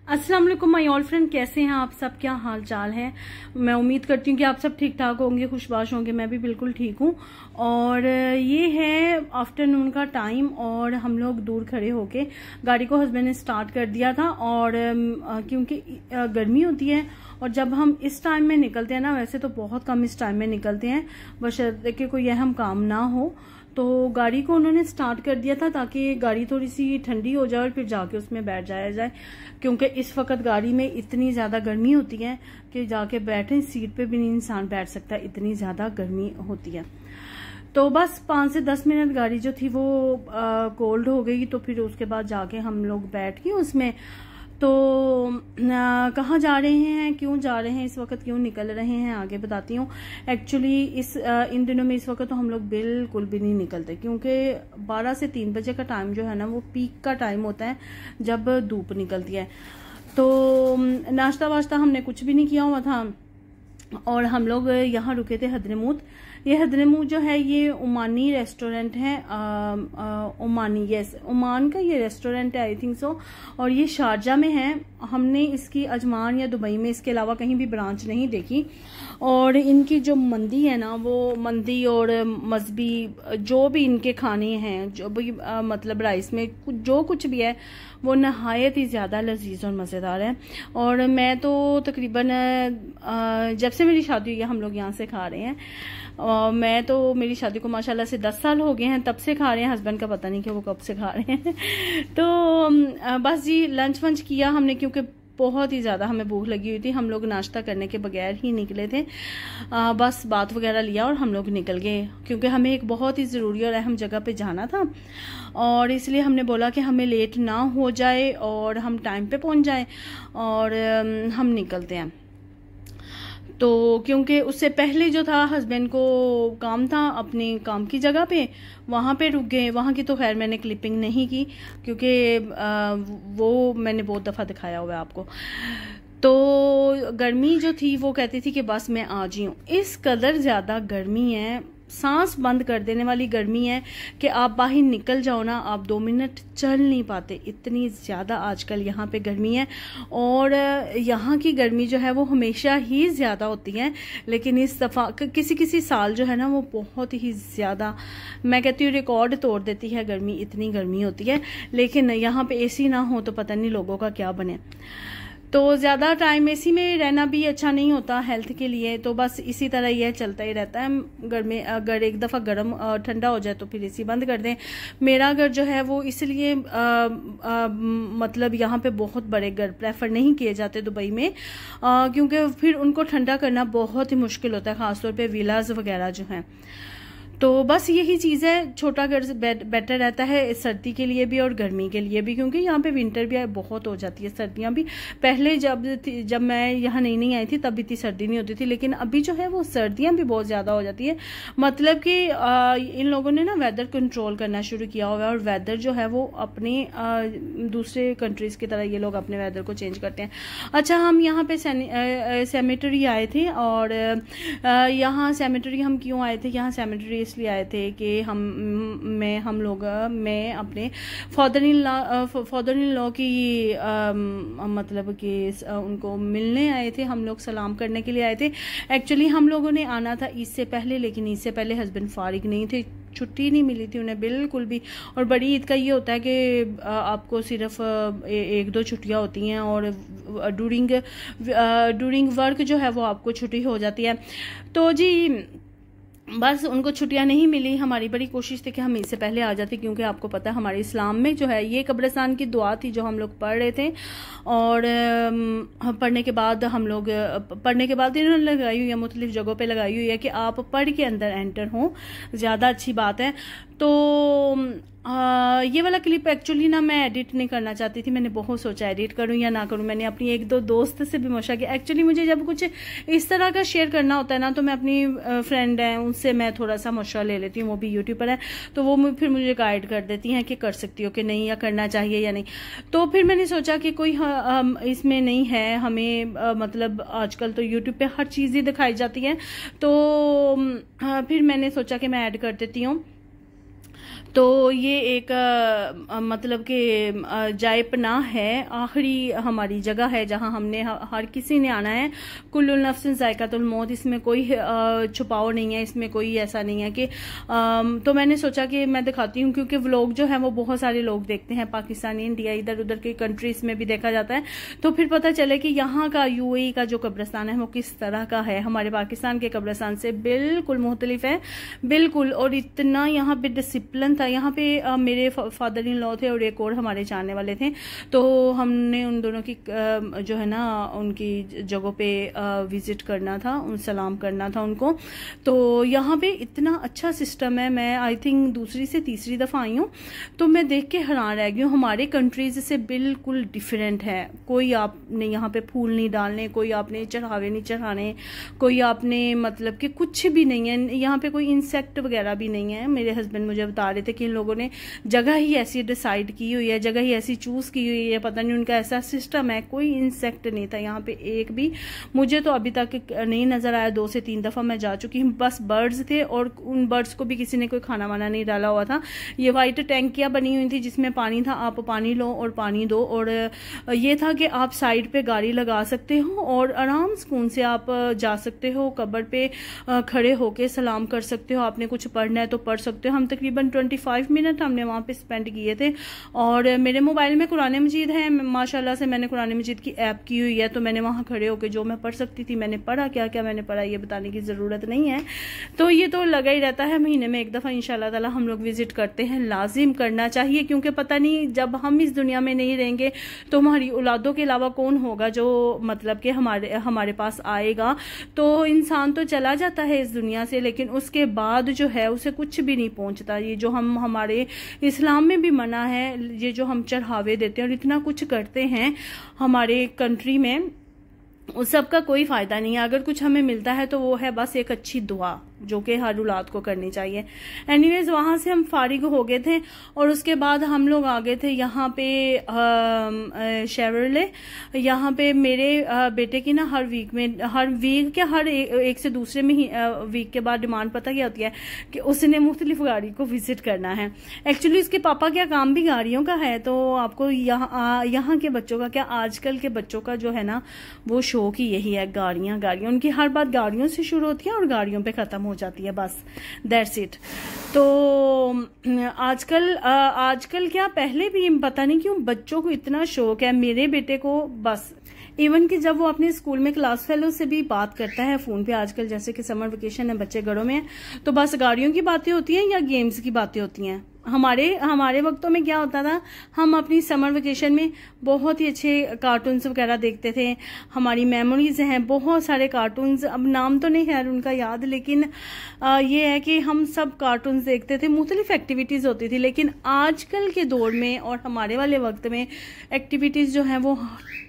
अस्सलाम वालेकुम my all friend, कैसे हैं आप सब? क्या हाल चाल है? मैं उम्मीद करती हूँ कि आप सब ठीक ठाक होंगे, खुशबाश होंगे। मैं भी बिल्कुल ठीक हूँ। और ये है आफ्टरनून का टाइम और हम लोग दूर खड़े होके गाड़ी को हस्बैंड ने स्टार्ट कर दिया था। और क्योंकि गर्मी होती है और जब हम इस टाइम में निकलते हैं ना, वैसे तो बहुत कम इस टाइम में निकलते हैं, बशर्ते कि कोई अहम काम ना हो, तो गाड़ी को उन्होंने स्टार्ट कर दिया था ताकि गाड़ी थोड़ी सी ठंडी हो जाए और फिर जाके उसमें बैठ जाया जाए। क्योंकि इस वक्त गाड़ी में इतनी ज्यादा गर्मी होती है कि जाके बैठे सीट पे भी नहीं इंसान बैठ सकता, इतनी ज्यादा गर्मी होती है। तो बस 5 से 10 मिनट गाड़ी जो थी वो कोल्ड हो गई, तो फिर उसके बाद जाके हम लोग बैठ गए उसमें। तो कहाँ जा रहे हैं, क्यों जा रहे हैं, इस वक्त क्यों निकल रहे हैं, आगे बताती हूँ। एक्चुअली इन दिनों में इस वक्त तो हम लोग बिल्कुल भी नहीं निकलते, क्योंकि 12 से 3 बजे का टाइम जो है ना, वो पीक का टाइम होता है जब धूप निकलती है। तो नाश्ता वाश्ता हमने कुछ भी नहीं किया हुआ था और हम लोग यहाँ रुके थे हदरमौत। ये हदरमौत जो है ये ओमानी रेस्टोरेंट है, ओमानी, यस, ओमान का ये रेस्टोरेंट है आई थिंक सो। और ये शारजा में है। हमने इसकी अजमान या दुबई में इसके अलावा कहीं भी ब्रांच नहीं देखी। और इनकी जो मंदी है ना, वो मंदी और मजहबी जो भी इनके खाने हैं, जो भी मतलब राइस में जो कुछ भी है, वो नहायत ही ज़्यादा लजीज और मज़ेदार है। और मैं तो तकरीबन जब से मेरी शादी हुई है हम लोग यहाँ से खा रहे हैं। मैं तो मेरी शादी को माशाल्लाह से 10 साल हो गए हैं, तब से खा रहे हैं। हस्बैंड का पता नहीं कि वो कब से खा रहे हैं। तो बस जी लंच वंच किया हमने, क्योंकि बहुत ही ज़्यादा हमें भूख लगी हुई थी। हम लोग नाश्ता करने के बगैर ही निकले थे। बस बात वगैरह लिया और हम लोग निकल गए, क्योंकि हमें एक बहुत ही ज़रूरी और अहम जगह पे जाना था। और इसलिए हमने बोला कि हमें लेट ना हो जाए और हम टाइम पे पहुंच जाए और हम निकलते हैं। तो क्योंकि उससे पहले जो था हस्बैंड को काम था अपने काम की जगह पे, वहाँ पे रुक गए। वहाँ की तो खैर मैंने क्लिपिंग नहीं की, क्योंकि वो मैंने बहुत दफ़ा दिखाया हुआ है आपको। तो गर्मी जो थी वो कहती थी कि बस मैं आ जी हूँ। इस कदर ज़्यादा गर्मी है, सांस बंद कर देने वाली गर्मी है कि आप बाहर निकल जाओ ना, आप 2 मिनट चल नहीं पाते, इतनी ज़्यादा आजकल यहाँ पे गर्मी है। और यहाँ की गर्मी जो है वो हमेशा ही ज़्यादा होती है, लेकिन इस दफ़ा किसी किसी साल जो है ना वो बहुत ही ज़्यादा, मैं कहती हूँ रिकॉर्ड तोड़ देती है गर्मी, इतनी गर्मी होती है। लेकिन यहाँ पे एसी ना हो तो पता नहीं लोगों का क्या बने। तो ज़्यादा टाइम एसी में रहना भी अच्छा नहीं होता हेल्थ के लिए, तो बस इसी तरह यह चलता ही रहता है। घर में अगर एक दफ़ा गर्म ठंडा हो जाए तो फिर एसी बंद कर दें। मेरा घर जो है वो इसलिए मतलब यहाँ पे बहुत बड़े घर प्रेफर नहीं किए जाते दुबई में, क्योंकि फिर उनको ठंडा करना बहुत ही मुश्किल होता है, ख़ासतौर पर विलाज वगैरह जो हैं। तो बस यही चीज़ है, छोटा घर बेटर रहता है सर्दी के लिए भी और गर्मी के लिए भी, क्योंकि यहाँ पे विंटर भी बहुत हो जाती है, सर्दियाँ भी। पहले जब मैं यहाँ नई आई थी तब इतनी सर्दी नहीं होती थी, लेकिन अभी जो है वो सर्दियाँ भी बहुत ज़्यादा हो जाती है। मतलब कि इन लोगों ने ना वेदर कंट्रोल करना शुरू किया हुआ है, और वेदर जो है वो अपने दूसरे कंट्रीज़ की तरह ये लोग अपने वेदर को चेंज करते हैं। अच्छा, हम यहाँ पे सेमेटरी आए थे, और यहाँ सेमेटरी हम क्यों आए थे, यहाँ सेमेटरी इसलिए आए थे कि मैं अपने फादर इन लॉ की मतलब कि उनको मिलने आए थे। हम लोग सलाम करने के लिए आए थे। एक्चुअली हम लोगों ने आना था ईद से पहले, लेकिन ईद से पहले हस्बैंड फारिग नहीं थे, छुट्टी नहीं मिली थी उन्हें बिल्कुल भी। और बड़ी ईद का ये होता है कि आपको सिर्फ 1-2 छुट्टियां होती हैं, और ड्यूरिंग वर्क जो है वो आपको छुट्टी हो जाती है। तो जी बस उनको छुट्टियां नहीं मिली। हमारी बड़ी कोशिश थी कि हम इससे पहले आ जाते, क्योंकि आपको पता है हमारे इस्लाम में जो है ये कब्रिस्तान की दुआ थी जो हम लोग पढ़ रहे थे। और पढ़ने के बाद इन्होंने लगाई हुई है, मुख्तलिफ जगहों पे लगाई हुई है कि आप पढ़ के अंदर एंटर हों, ज़्यादा अच्छी बात है। तो ये वाला क्लिप एक्चुअली ना मैं एडिट नहीं करना चाहती थी। मैंने बहुत सोचा एडिट करूं या ना करूं। मैंने अपनी 1-2 दोस्त से भी मशवरा किया। एक्चुअली मुझे जब कुछ इस तरह का शेयर करना होता है ना, तो मैं अपनी फ्रेंड है उनसे मैं थोड़ा सा मशवरा ले लेती हूँ, वो भी यूट्यूबर है, तो वो फिर मुझे गाइड कर देती हैं कि कर सकती हो कि नहीं, या करना चाहिए या नहीं। तो फिर मैंने सोचा कि कोई इसमें नहीं है, हमें मतलब आजकल तो यूट्यूब पे हर चीज़ ही दिखाई जाती है, तो फिर मैंने सोचा कि मैं ऐड कर देती हूँ। तो ये एक मतलब कि जाए पनाह है, आखिरी हमारी जगह है जहां हमने हर किसी ने आना है। कुल्लुल नफ्सिन ज़ायक़ातुल मौत, इसमें कोई छुपाव नहीं है, इसमें कोई ऐसा नहीं है कि तो मैंने सोचा कि मैं दिखाती हूँ, क्योंकि व्लॉग जो है वो बहुत सारे लोग देखते हैं, पाकिस्तानी, इंडिया, इधर उधर की कंट्रीज में भी देखा जाता है, तो फिर पता चले कि यहाँ का यूएई का जो कब्रिस्तान है वो किस तरह का है। हमारे पाकिस्तान के कब्रिस्तान से बिल्कुल मुख्तलिफ है, बिल्कुल। और इतना यहाँ पे डिसिप्लिन था। यहाँ पे मेरे फादर इन लॉ थे और एक और हमारे जानने वाले थे, तो हमने उन दोनों की जो है ना उनकी जगहों पे विजिट करना था, उन सलाम करना था उनको। तो यहाँ पे इतना अच्छा सिस्टम है। मैं आई थिंक दूसरी से तीसरी दफा आई हूँ, तो मैं देख के हैरान रह गई हूँ। हमारे कंट्रीज से बिल्कुल डिफरेंट है। कोई आपने यहाँ पे फूल नहीं डालने, कोई आपने चढ़ावे नहीं चढ़ाने, कोई आपने मतलब कि कुछ भी नहीं है यहाँ पे, कोई इंसेक्ट वगैरह भी नहीं है। मेरे हस्बैंड मुझे बता रहे थे कि इन लोगों ने जगह ही ऐसी डिसाइड की हुई है, जगह ही ऐसी चूज की हुई है, पता नहीं उनका ऐसा सिस्टम है। कोई इंसेक्ट नहीं था यहाँ पे एक भी, मुझे तो अभी तक नहीं नजर आया। 2 से 3 दफा मैं जा चुकी हूँ, बस बर्ड्स थे और उन बर्ड्स को भी किसी ने कोई खाना वाना नहीं डाला हुआ था। ये वाइट टैंकियां बनी हुई थी जिसमें पानी था, आप पानी लो और पानी दो। और ये था कि आप साइड पे गाड़ी लगा सकते हो और आराम सुकून से आप जा सकते हो, कब्र पे खड़े होके सलाम कर सकते हो। आपने कुछ पढ़ना है तो पढ़ सकते हो। हम तकरीबन 25 मिनट हमने वहां पे स्पेंड किए थे। और मेरे मोबाइल में कुरान मजीद है, माशाल्लाह से मैंने कुरान मजीद की ऐप की हुई है, तो मैंने वहां खड़े होकर जो मैं पढ़ सकती थी मैंने पढ़ा। क्या क्या मैंने पढ़ा ये बताने की जरूरत नहीं है। तो ये तो लगा ही रहता है, महीने में एक दफा इंशाल्लाह ताला हम लोग विजिट करते हैं। लाजिम करना चाहिए, क्योंकि पता नहीं जब हम इस दुनिया में नहीं रहेंगे तो हमारी औलादों के अलावा कौन होगा जो मतलब कि हमारे पास आएगा। तो इंसान तो चला जाता है इस दुनिया से, लेकिन उसके बाद जो है उसे कुछ भी नहीं पहुंचता। ये जो हम हमारे इस्लाम में भी मना है, ये जो हम चढ़ावे देते हैं और इतना कुछ करते हैं हमारे कंट्री में, उस सब का कोई फायदा नहीं है। अगर कुछ हमें मिलता है तो वो है बस एक अच्छी दुआ, जो कि हर औलाद को करनी चाहिए। एनीवेज वहां से हम फारिग हो गए थे और उसके बाद हम लोग आ गए थे यहाँ पे शेवरले। यहाँ पे मेरे बेटे की ना हर वीक के हर एक से दूसरे में ही वीक के बाद डिमांड पता क्या होती है कि उसने मुख्तलिफ गाड़ी को विजिट करना है। एक्चुअली उसके पापा का काम भी गाड़ियों का है, तो आपको यहाँ के बच्चों का क्या, आजकल के बच्चों का जो है ना वो शौक ही यही है, गाड़ियां। उनकी हर बात गाड़ियों से शुरू होती है और गाड़ियों पे खत्म हो जाती है, बस दैट्स इट। तो आजकल क्या, पहले भी पता नहीं क्यों बच्चों को इतना शौक है। मेरे बेटे को बस इवन कि जब वो अपने स्कूल में क्लास फेलो से भी बात करता है फोन पे, आजकल जैसे कि समर वेकेशन है, बच्चे घरों में, तो बस गाड़ियों की बातें होती हैं या गेम्स की बातें होती हैं। हमारे वक्तों में क्या होता था, हम अपनी समर वेकेशन में बहुत ही अच्छे कार्टून्स वगैरह देखते थे। हमारी मेमोरीज हैं बहुत सारे कार्टून्स, अब नाम तो नहीं है उनका याद, लेकिन ये है कि हम सब कार्टून्स देखते थे, मुख्तलिफ एक्टिविटीज होती थी। लेकिन आजकल के दौर में और हमारे वाले वक्त में एक्टिविटीज जो है वो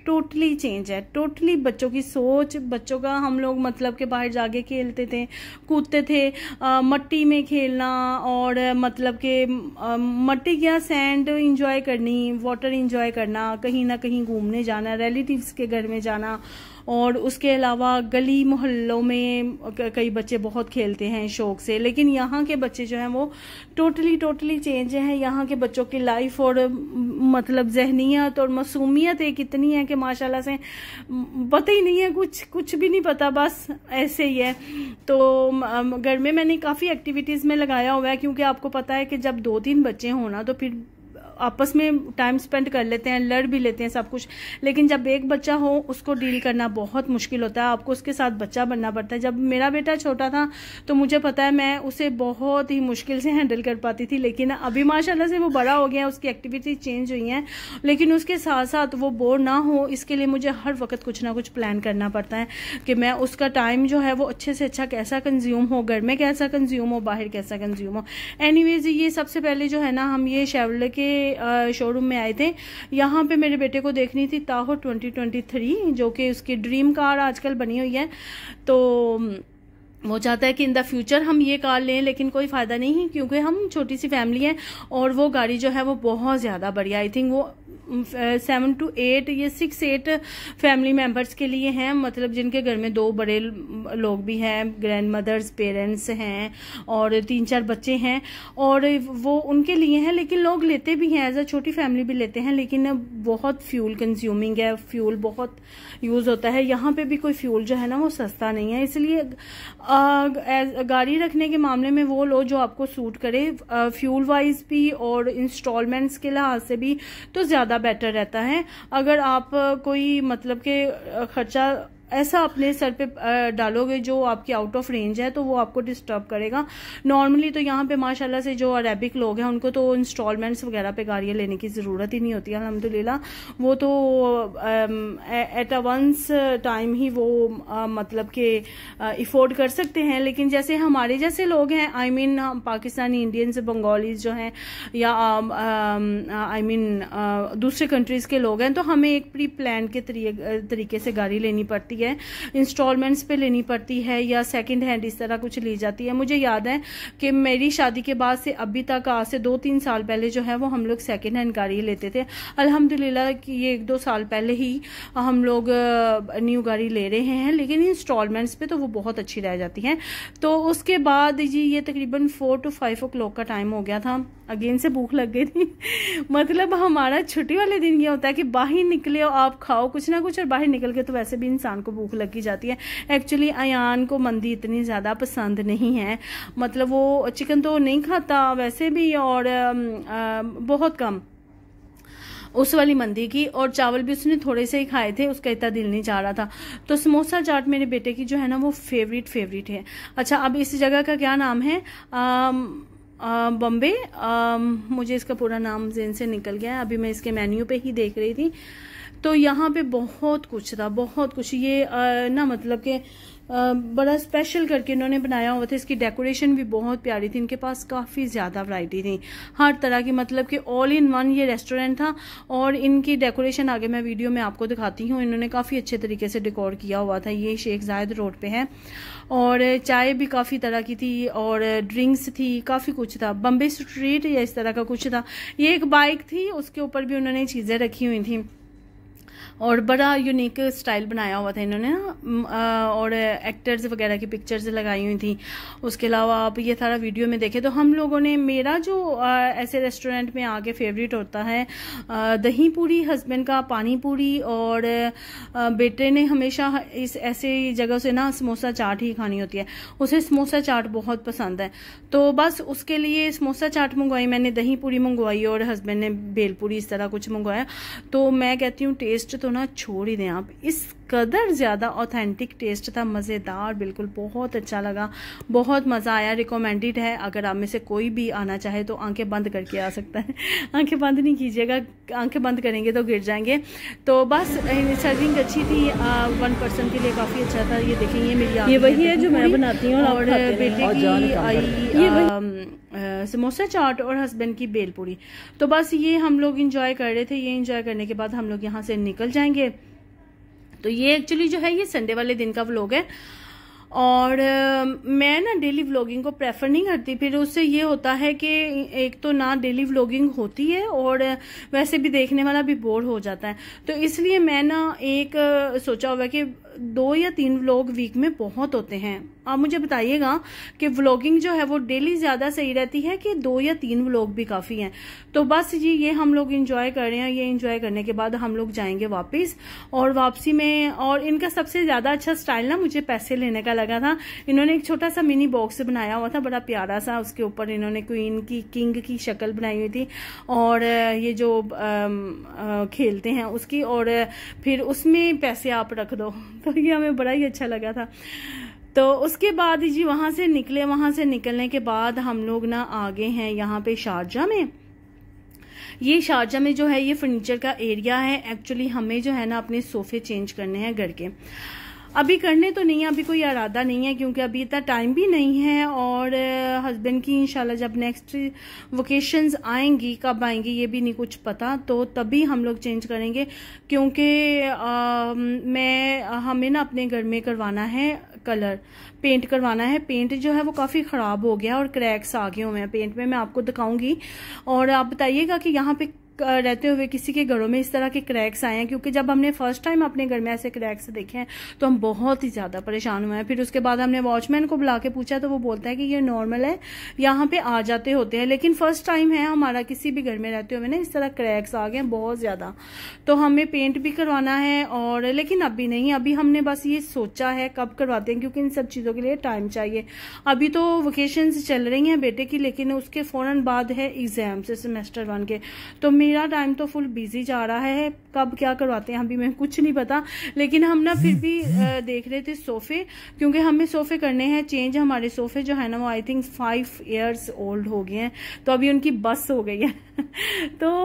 टोटली चेंज है। टोटली बच्चों की सोच, बच्चों का, हम लोग मतलब के बाहर जाके खेलते थे, कूदते थे, मट्टी में खेलना, और मतलब के मट्टी क्या, सैंड इंजॉय करनी, वाटर इंजॉय करना, कहीं ना कहीं घूमने जाना, रिलेटिव्स के घर में जाना। और उसके अलावा गली मोहल्लों में कई बच्चे बहुत खेलते हैं शौक से। लेकिन यहाँ के बच्चे जो हैं वो टोटली चेंज हैं। यहाँ के बच्चों की लाइफ और मतलब जहनियत और मासूमियत एक इतनी है कि माशाल्लाह से पता ही नहीं है, कुछ भी नहीं पता, बस ऐसे ही है। तो घर में मैंने काफ़ी एक्टिविटीज़ में लगाया हुआ है, क्योंकि आपको पता है कि जब 2-3 बच्चे हों ना तो फिर आपस में टाइम स्पेंड कर लेते हैं, लड़ भी लेते हैं सब कुछ। लेकिन जब एक बच्चा हो उसको डील करना बहुत मुश्किल होता है, आपको उसके साथ बच्चा बनना पड़ता है। जब मेरा बेटा छोटा था तो मुझे पता है मैं उसे बहुत ही मुश्किल से हैंडल कर पाती थी, लेकिन अभी माशाल्लाह से वो बड़ा हो गया, उसकी एक्टिविटी चेंज हुई हैं। लेकिन उसके साथ साथ वो बोर ना हो, इसके लिए मुझे हर वक्त कुछ ना कुछ प्लान करना पड़ता है कि मैं उसका टाइम जो है वो अच्छे से अच्छा कैसा कंज्यूम हो, घर में कैसा कंज्यूम हो, बाहर कैसा कंज्यूम हो। एनीवेज ये सबसे पहले जो है ना, हम ये शेवरले के शोरूम में आए थे। यहाँ पे मेरे बेटे को देखनी थी ताहो 2023, जो कि उसकी ड्रीम कार आजकल बनी हुई है। तो वो चाहता है कि इन द फ्यूचर हम ये कार लें, लेकिन कोई फायदा नहीं, क्योंकि हम छोटी सी फैमिली है और वो गाड़ी जो है वो बहुत ज्यादा बढ़िया, आई थिंक वो 7 to 8 ये 6-8 फैमिली मेंबर्स के लिए हैं, मतलब जिनके घर में 2 बड़े लोग भी हैं, ग्रैंड मदर्स, पेरेंट्स हैं और 3-4 बच्चे हैं, और वो उनके लिए हैं। लेकिन लोग लेते भी हैं, एज अ छोटी फैमिली भी लेते हैं, लेकिन बहुत फ्यूल कंज्यूमिंग है, फ्यूल बहुत यूज होता है। यहाँ पे भी कोई फ्यूल जो है ना वो सस्ता नहीं है, इसलिए गाड़ी रखने के मामले में वो लो जो आपको सूट करे, फ्यूल वाइज भी और इंस्टॉलमेंट्स के लिहाज से भी तो ज्यादा बेटर रहता है। अगर आप कोई मतलब के खर्चा ऐसा अपने सर पे डालोगे जो आपकी आउट ऑफ रेंज है, तो वो आपको डिस्टर्ब करेगा। नॉर्मली तो यहाँ पे माशाल्लाह से जो अरेबिक लोग हैं उनको तो इंस्टॉलमेंट्स वगैरह पे गाड़ियाँ लेने की ज़रूरत ही नहीं होती है, अल्हम्दुलिल्लाह। वो तो एट अ वंस टाइम ही वो मतलब के इफोर्ड कर सकते हैं। लेकिन जैसे हमारे जैसे लोग हैं, आई मीन हम पाकिस्तानी इंडियंस, बंगालीज जो हैं, या आई मीन दूसरे कंट्रीज के लोग हैं, तो हमें एक प्री प्लान के तरीके से गाड़ी लेनी पड़ती है, इंस्टॉलमेंट्स पे लेनी पड़ती है, या सेकंड हैंड इस तरह कुछ ली जाती है। मुझे याद है कि मेरी शादी के बाद से अभी तक, आज से 2-3 साल पहले जो है वो हम लोग सेकंड हैंड गाड़ी लेते थे। अल्हम्दुलिल्लाह कि ये 1-2 साल पहले ही हम लोग न्यू गाड़ी ले रहे हैं, लेकिन इंस्टॉलमेंट्स पे तो वो बहुत अच्छी रह जाती है। तो उसके बाद जी ये तकरीबन 4 to 5 o'clock का टाइम हो गया था, अगेन से भूख लग गई थी। मतलब हमारा छुट्टी वाले दिन ये होता है कि बाहर निकले और आप खाओ कुछ ना कुछ, और बाहर निकल के तो वैसे भी इंसान को भूख लगी जाती है। एक्चुअली अयान को मंदी इतनी ज़्यादा पसंद नहीं है, मतलब वो चिकन तो नहीं खाता वैसे भी, और बहुत कम उस वाली मंदी की, और चावल भी उसने थोड़े से ही खाए थे, उसका इतना दिल नहीं चाह रहा था। तो समोसा चाट मेरे बेटे की जो है ना वो फेवरेट है। अच्छा, अब इस जगह का क्या नाम है? बॉम्बे। मुझे इसका पूरा नाम ज़हन से निकल गया है, अभी मैं इसके मेन्यू पे ही देख रही थी। तो यहाँ पे बहुत कुछ था, बहुत कुछ। ये ना मतलब कि बड़ा स्पेशल करके इन्होंने बनाया हुआ था। इसकी डेकोरेशन भी बहुत प्यारी थी, इनके पास काफ़ी ज़्यादा वैरायटी थी हर तरह की, मतलब कि ऑल इन वन ये रेस्टोरेंट था। और इनकी डेकोरेशन आगे मैं वीडियो में आपको दिखाती हूँ, इन्होंने काफ़ी अच्छे तरीके से डेकोर किया हुआ था। ये शेख जायद रोड पे है, और चाय भी काफ़ी तरह की थी, और ड्रिंक्स थी, काफ़ी कुछ था। बम्बे स्ट्रीट या इस तरह का कुछ था। ये एक बाइक थी, उसके ऊपर भी उन्होंने चीज़ें रखी हुई थी, और बड़ा यूनिक स्टाइल बनाया हुआ था इन्होंने ना, और एक्टर्स वगैरह की पिक्चर्स लगाई हुई थी। उसके अलावा आप ये सारा वीडियो में देखें तो हम लोगों ने, मेरा जो ऐसे रेस्टोरेंट में आके फेवरेट होता है दही पूरी, हस्बैंड का पानी पूरी, और बेटे ने हमेशा इस ऐसे जगह से ना समोसा चाट ही खानी होती है, उसे समोसा चाट बहुत पसंद है। तो बस उसके लिए समोसा चाट मंगवाई मैंने, दही पूरी मंगवाई, और हस्बैंड ने भेलपूरी, इस तरह कुछ मंगवाया। तो मैं कहती हूँ टेस्ट तो ना छोड़ ही दें आप, इस कदर ज्यादा ऑथेंटिक टेस्ट था, मजेदार, बिल्कुल बहुत अच्छा लगा, बहुत मजा आया। रिकमेंडेड है, अगर आप में से कोई भी आना चाहे तो आंखें बंद करके आ सकता है। आंखें बंद नहीं कीजिएगा, आंखें बंद करेंगे तो गिर जाएंगे। तो बस सर्विंग अच्छी थी, 1 पर्सन के लिए काफी अच्छा था। ये देखें, ये मेरी ये वही है जो मैं बनाती हूँ, और बेटे की आई समोसा चाट और हस्बैंड की भेलपूरी। तो बस ये हम लोग इंजॉय कर रहे थे। ये इंजॉय करने के बाद हम लोग यहाँ से निकल जाएंगे। तो ये एक्चुअली जो है ये संडे वाले दिन का व्लॉग है, और मैं ना डेली व्लॉगिंग को प्रेफर नहीं करती। फिर उससे ये होता है कि एक तो ना डेली व्लॉगिंग होती है, और वैसे भी देखने वाला भी बोर हो जाता है। तो इसलिए मैं ना एक सोचा हुआ है कि 2 या 3 व्लॉग वीक में बहुत होते हैं। आप मुझे बताइएगा कि व्लॉगिंग जो है वो डेली ज्यादा सही रहती है कि 2 या 3 व्लॉग भी काफी हैं। तो बस जी ये हम लोग एंजॉय कर रहे हैं। ये एंजॉय करने के बाद हम लोग जाएंगे वापस, और वापसी में, और इनका सबसे ज्यादा अच्छा स्टाइल ना मुझे पैसे लेने का लगा था। इन्होंने एक छोटा सा मिनी बॉक्स बनाया हुआ था, बड़ा प्यारा सा, उसके ऊपर इन्होंने क्वीन की, किंग की शक्ल बनाई हुई थी, और ये जो खेलते हैं उसकी, और फिर उसमें पैसे आप रख दो। तो ये हमें बड़ा ही अच्छा लगा था। तो उसके बाद जी वहां से निकले, वहां से निकलने के बाद हम लोग ना आगे हैं यहाँ पे शारजा में। ये शारजा में जो है ये फर्नीचर का एरिया है। एक्चुअली हमें जो है ना अपने सोफे चेंज करने हैं घर के। अभी करने तो नहीं है, अभी कोई इरादा नहीं है, क्योंकि अभी इतना टाइम भी नहीं है, और हस्बैंड की इंशाल्लाह जब नेक्स्ट वोकेशंस आएंगी, कब आएंगी ये भी नहीं कुछ पता, तो तभी हम लोग चेंज करेंगे। क्योंकि हमें ना अपने घर में करवाना है कलर, पेंट करवाना है। पेंट जो है वो काफ़ी ख़राब हो गया और क्रैक्स आ गए हुए हैं पेंट में, मैं आपको दिखाऊंगी। और आप बताइएगा कि यहाँ पे रहते हुए किसी के घरों में इस तरह के क्रैक्स आए हैं, क्योंकि जब हमने फर्स्ट टाइम अपने घर में ऐसे क्रैक्स देखे हैं तो हम बहुत ही ज़्यादा परेशान हुए हैं। फिर उसके बाद हमने वॉचमैन को बुला के पूछा तो वो बोलता है कि ये नॉर्मल है, यहाँ पे आ जाते होते हैं, लेकिन फर्स्ट टाइम है हमारा किसी भी घर में रहते हुए ना इस तरह क्रैक्स आ गए बहुत ज़्यादा। तो हमें पेंट भी करवाना है, और लेकिन अभी नहीं, अभी हमने बस ये सोचा है कब करवाते हैं, क्योंकि इन सब चीज़ों के लिए टाइम चाहिए। अभी तो वेकेशंस चल रही हैं बेटे की, लेकिन उसके फौरन बाद है एग्जाम से सेमेस्टर 1 के, तो मेरा टाइम तो फुल बिजी जा रहा है। कब क्या करवाते हैं अभी मैं कुछ नहीं पता, लेकिन हम ना फिर भी देख रहे थे सोफे, क्योंकि हमें सोफे करने हैं चेंज। हमारे सोफे जो है ना वो आई थिंक 5 years ओल्ड हो गए हैं, तो अभी उनकी बस हो गई है तो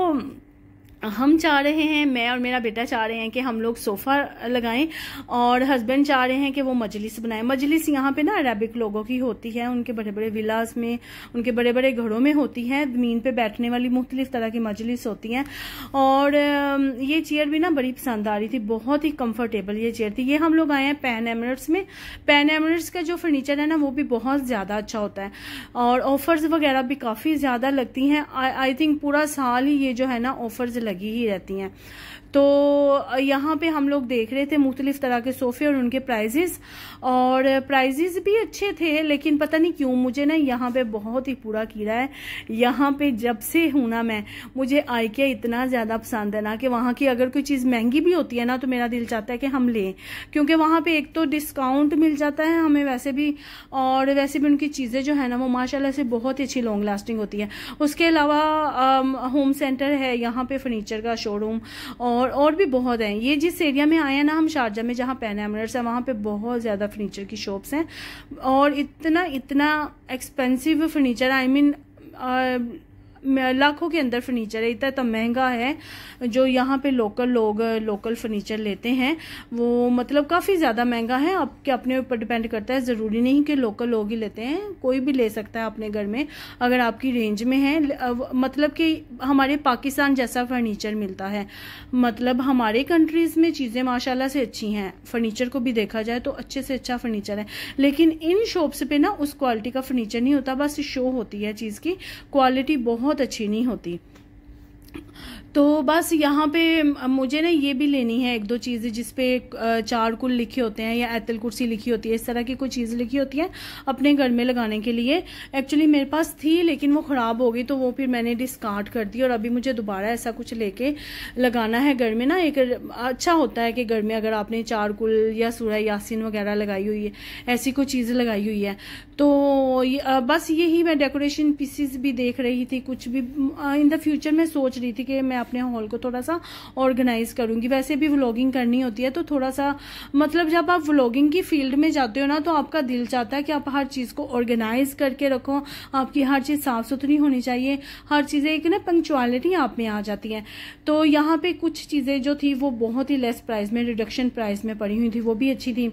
हम चाह रहे हैं, मैं और मेरा बेटा चाह रहे हैं कि हम लोग सोफ़ा लगाएं, और हस्बैंड चाह रहे हैं कि वो मजलिस बनाएं। मजलिस यहाँ पे ना अरबिक लोगों की होती है, उनके बड़े बड़े विलास में, उनके बड़े बड़े घरों में होती है, ज़मीन पे बैठने वाली मुख्तलिफ तरह की मजलिस होती हैं। और ये चेयर भी ना बड़ी पसंद आ रही थी, बहुत ही कम्फर्टेबल ये चेयर थी। ये हम लोग आए हैं पैन एमिरेट्स में। पैन एमिरेट्स का जो फर्नीचर है ना वो भी बहुत ज़्यादा अच्छा होता है, और ऑफर्स वगैरह भी काफ़ी ज़्यादा लगती हैं। आई थिंक पूरा साल ही ये जो है ना ऑफर्स लगी ही रहती हैं। तो यहाँ पे हम लोग देख रहे थे मुख्तलिफ तरह के सोफे और उनके प्राइजेस, और प्राइजेस भी अच्छे थे, लेकिन पता नहीं क्यों मुझे ना यहाँ पे बहुत ही पूरा कीड़ा है। यहाँ पे जब से हूँ ना मैं, मुझे IKEA इतना ज़्यादा पसंद है ना कि वहाँ की अगर कोई चीज़ महंगी भी होती है ना तो मेरा दिल चाहता है कि हम लें, क्योंकि वहाँ पे एक तो डिस्काउंट मिल जाता है हमें वैसे भी, और वैसे भी उनकी चीज़ें जो है ना वो माशाल्लाह से बहुत ही अच्छी लॉन्ग लास्टिंग होती है। उसके अलावा होम सेंटर है यहाँ पे, फर्नीचर का शोरूम, और भी बहुत हैं। ये जिस एरिया में आए हैं ना हम, शारजा में, जहाँ पैन एमिरेट्स है, वहाँ पे बहुत ज़्यादा फर्नीचर की शॉप्स हैं, और इतना एक्सपेंसिव फर्नीचर, आई मीन लाखों के अंदर फर्नीचर है, इतना महंगा है। जो यहाँ पे लोकल फर्नीचर लेते हैं वो मतलब काफ़ी ज़्यादा महंगा है। आपके अपने ऊपर डिपेंड करता है, ज़रूरी नहीं कि लोकल लोग ही लेते हैं, कोई भी ले सकता है अपने घर में अगर आपकी रेंज में है। मतलब कि हमारे पाकिस्तान जैसा फर्नीचर मिलता है, मतलब हमारे कंट्रीज़ में चीज़ें माशाल्लाह से अच्छी हैं, फर्नीचर को भी देखा जाए तो अच्छे से अच्छा फर्नीचर है, लेकिन इन शॉप्स पे ना उस क्वालिटी का फर्नीचर नहीं होता, बस शो होती है चीज़ की, क्वालिटी बहुत अच्छी नहीं होती। तो बस यहाँ पे मुझे ना ये भी लेनी है एक दो चीज़ें जिसपे 4 कुल लिखे होते हैं या ऐतल कुर्सी लिखी होती है, इस तरह की कोई चीज़ लिखी होती है अपने घर में लगाने के लिए। एक्चुअली मेरे पास थी लेकिन वो ख़राब हो गई, तो वो फिर मैंने डिस्कार्ड कर दी, और अभी मुझे दोबारा ऐसा कुछ लेके लगाना है घर में ना। एक अच्छा होता है कि घर में अगर आपने 4 कुल या सूरह यासीन वगैरह लगाई हुई है, ऐसी कोई चीज़ लगाई हुई है, तो बस यही मैं डेकोरेशन पीसीज भी देख रही थी, कुछ भी इन द फ्यूचर मैं सोच रही थी कि मैं अपने हॉल को थोड़ा सा ऑर्गेनाइज करूंगी। वैसे भी व्लॉगिंग करनी होती है तो थोड़ा सा मतलब जब आप व्लॉगिंग की फील्ड में जाते हो ना तो आपका दिल चाहता है कि आप हर चीज़ को ऑर्गेनाइज करके रखो, आपकी हर चीज़ साफ सुथरी होनी चाहिए, हर चीज़ें एक ना पंक्चुअलिटी आप में आ जाती है। तो यहाँ पे कुछ चीज़ें जो थी वो बहुत ही लेस प्राइस में, रिडक्शन प्राइस में पड़ी हुई थी, वो भी अच्छी थी।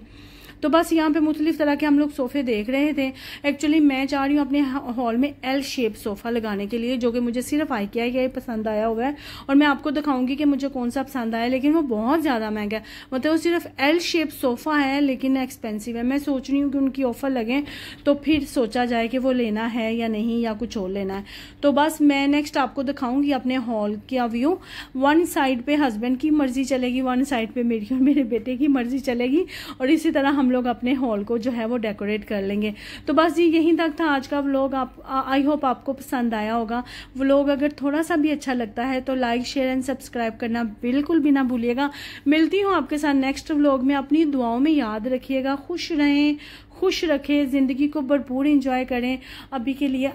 तो बस यहाँ पे मुख्तलिफ तरह के हम लोग सोफे देख रहे थे। एक्चुअली मैं चाह रही हूँ अपने हॉल में L शेप सोफा लगाने के लिए, जो कि मुझे सिर्फ IKEA का ही पसंद आया हुआ है, और मैं आपको दिखाऊंगी कि मुझे कौन सा पसंद आया, लेकिन वो बहुत ज़्यादा महंगा है। मतलब वो सिर्फ L शेप सोफा है लेकिन एक्सपेंसिव है। मैं सोच रही हूँ कि उनकी ऑफर लगे तो फिर सोचा जाए कि वो लेना है या नहीं, या कुछ और लेना है। तो बस मैं नेक्स्ट आपको दिखाऊंगी अपने हॉल का व्यू। वन साइड पे हस्बैंड की मर्जी चलेगी, वन साइड पे मेरी और मेरे बेटे की मर्जी चलेगी, और इसी तरह हम लोग अपने हॉल को जो है वो डेकोरेट कर लेंगे। तो बस जी यहीं तक था आज का व्लॉग। आई होप आपको पसंद आया होगा। व्लॉग अगर थोड़ा सा भी अच्छा लगता है तो लाइक शेयर एंड सब्सक्राइब करना बिल्कुल भी ना भूलिएगा। मिलती हूँ आपके साथ नेक्स्ट व्लॉग में। अपनी दुआओं में याद रखिएगा, खुश रहें, खुश रखें, जिंदगी को भरपूर एंजॉय करें। अभी के लिए